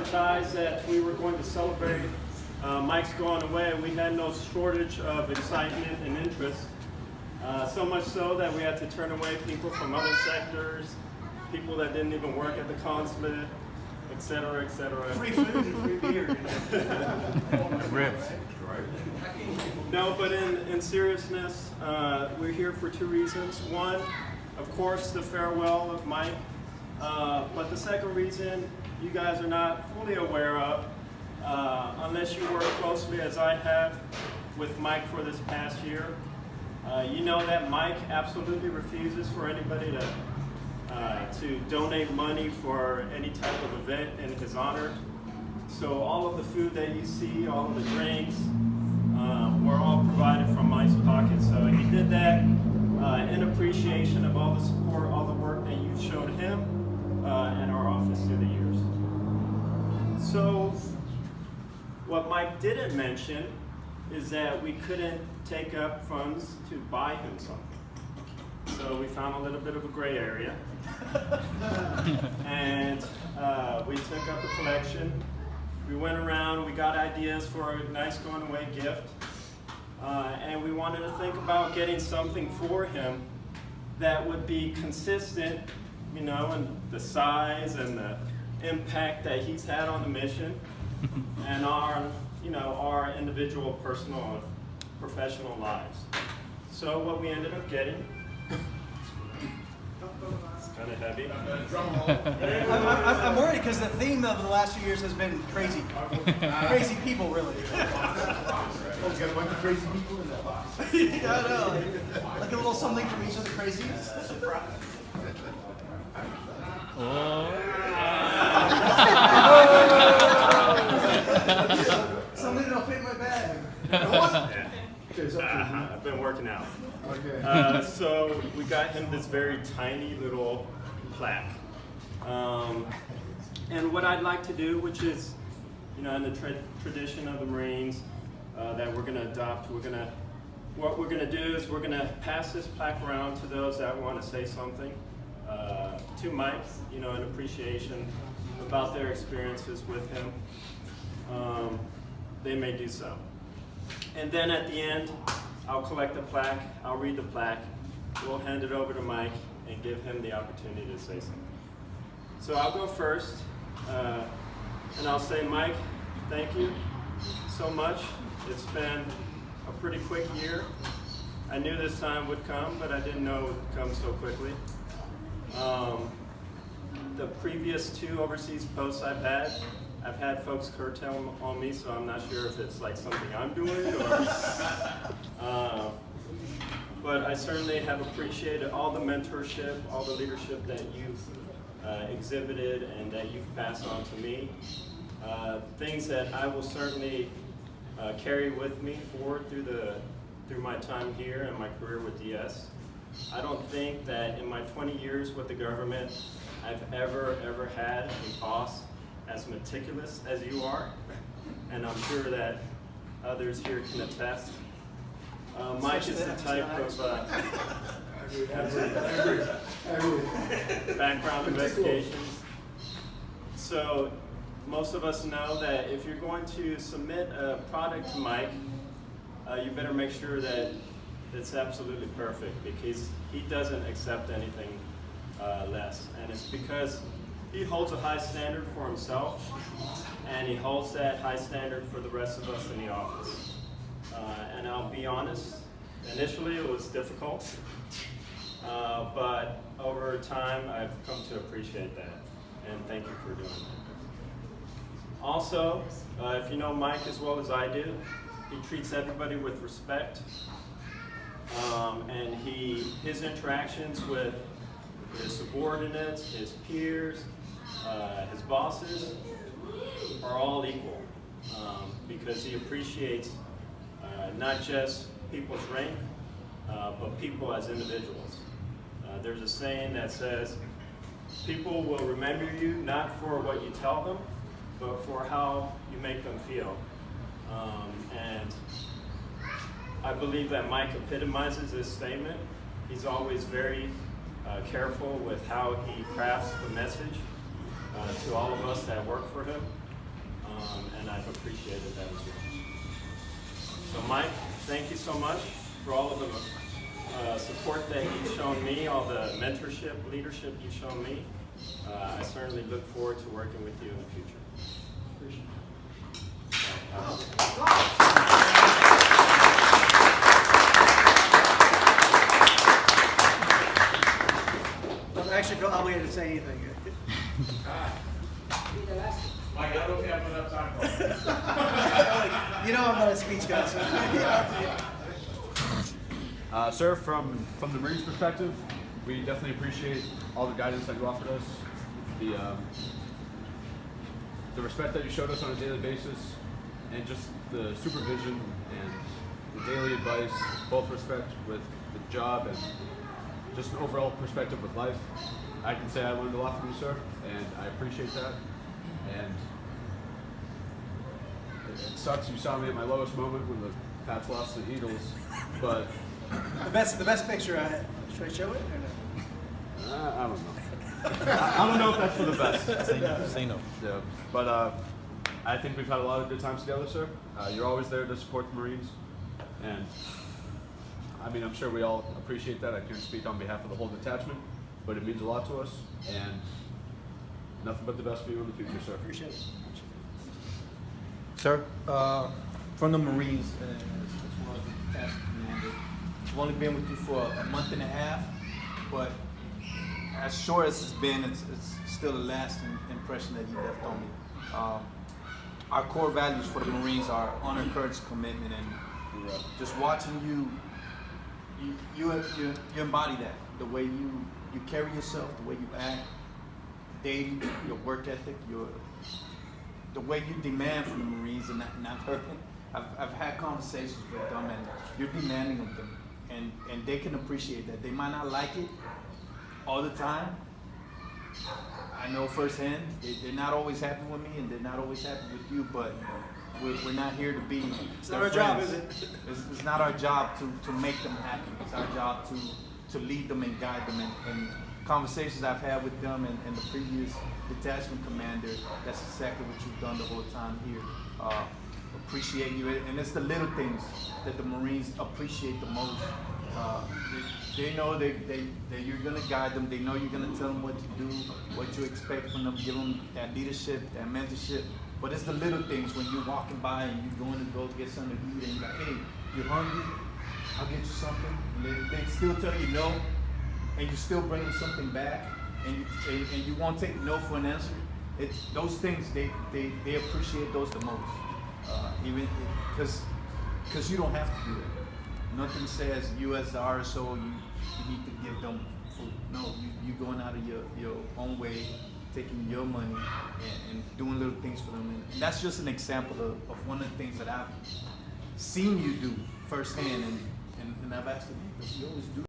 advertised that we were going to celebrate Mike's going away, we had no shortage of excitement and interest. So much so that we had to turn away people from other sectors, people that didn't even work at the consulate, et cetera, et cetera. Free food and free beer. Rips. No, but in seriousness, we're here for two reasons. One, of course, the farewell of Mike. But the second reason you guys are not fully aware of, unless you work closely as I have with Mike for this past year, you know that Mike absolutely refuses for anybody to donate money for any type of event in his honor. So all of the food that you see, all of the drinks, were all provided from Mike's pocket. So he did that in appreciation of all the support, all the work that you've showed him and our office through the years. So what Mike didn't mention is that we couldn't take up funds to buy him something. So we found a little bit of a gray area. And we took up a collection. We went around, we got ideas for a nice going away gift. And we wanted to think about getting something for him that would be consistent, you know, in the size and the impact that he's had on the mission and our, you know, our individual, personal, and professional lives. So what we ended up getting, it's kind of heavy. I'm worried because the theme of the last few years has been crazy. Crazy people, really. Oh, we got a bunch of crazy people in that box. Yeah, I know. Like a little something from each of the crazies. Something that'll fit in my bag. Yeah. I've been working out. Okay. So we got him this very tiny little plaque. And what I'd like to do, which is, you know, in the tradition of the Marines that we're going to adopt, what we're going to do is we're going to pass this plaque around to those that want to say something to Mike, you know, in appreciation about their experiences with him. They may do so. And then at the end, I'll collect the plaque, I'll read the plaque, we'll hand it over to Mike and give him the opportunity to say something. So I'll go first, and I'll say, Mike, thank you so much. It's been a pretty quick year. I knew this time would come, but I didn't know it would come so quickly. The previous 2 overseas posts I've had folks curtail on me, so I'm not sure if it's like something I'm doing or, but I certainly have appreciated all the mentorship, all the leadership that you've exhibited and that you've passed on to me. Things that I will certainly carry with me forward through my time here and my career with DS. I don't think that in my 20 years with the government, I've ever had a boss as meticulous as you are, and I'm sure that others here can attest. Mike is the type of background investigations. So most of us know that if you're going to submit a product to Mike, you better make sure that it's absolutely perfect, because he doesn't accept anything less. And it's because he holds a high standard for himself, and he holds that high standard for the rest of us in the office. And I'll be honest, initially it was difficult, but over time I've come to appreciate that, and thank you for doing that. Also, if you know Mike as well as I do, he treats everybody with respect, and his interactions with his subordinates, his peers, his bosses are all equal, because he appreciates not just people's rank, but people as individuals. There's a saying that says, people will remember you not for what you tell them, but for how you make them feel. And I believe that Mike epitomizes this statement. He's always very careful with how he crafts the message to all of us that work for him. and I've appreciated that as well. So Mike, thank you so much for all of the support that you've shown me, all the mentorship, leadership you've shown me. I certainly look forward to working with you in the future. Appreciate I actually feel obligated to say anything. Mike, I don't think I have enough time for it. You know I'm not a speech guy, so. Sir, from the Marines' perspective, we definitely appreciate all the guidance that you offered us, the respect that you showed us on a daily basis, and just the supervision and the daily advice, both respect with the job and just an overall perspective with life. I can say I learned a lot from you, sir, and I appreciate that. And it sucks you saw me at my lowest moment when the Pats lost to the Eagles, but The best picture I had. Should I show it or no? I don't know. I don't know if that's for the best. Say no. Yeah, but I think we've had a lot of good times together, sir. You're always there to support the Marines, and I mean, I'm sure we all appreciate that. I can't speak on behalf of the whole detachment, but it means a lot to us, and nothing but the best for you in the future, sir. Appreciate it. Sir, from the Marines, as well as the detachment commander, I've only been with you for a month and a half, but as short as it's been, it's still a lasting impression that you left on me. Our core values for the Marines are honor, courage, commitment, and just watching you embody that. The way you carry yourself, the way you act daily, your work ethic, the way you demand from the Marines, and I've had conversations with them, and you're demanding of them, and they can appreciate that. They might not like it all the time. I know firsthand, they're not always happy with me, and they're not always happy with you, but we're not here to be. It's not our job, is it? It's not our job to make them happy. It's our job to lead them and guide them. And conversations I've had with them and the previous detachment commander, that's exactly what you've done the whole time here. Appreciate you, and it's the little things that the Marines appreciate the most. They know that you're gonna guide them. They know you're gonna tell them what to do, what you expect from them, give them that leadership, that mentorship. But it's the little things when you're walking by and you're going to go get something to eat, and you're like, hey, you're hungry? I'll get you something. And they still tell you no, and you still bring them something back, and you won't take no for an answer. It's those things they appreciate those the most. Even because you don't have to do it. Nothing says you as the RSO you need to give them food. No, you going out of your own way, taking your money and doing little things for them. And that's just an example of one of the things that I've seen you do firsthand, and I've asked them, hey, does he always do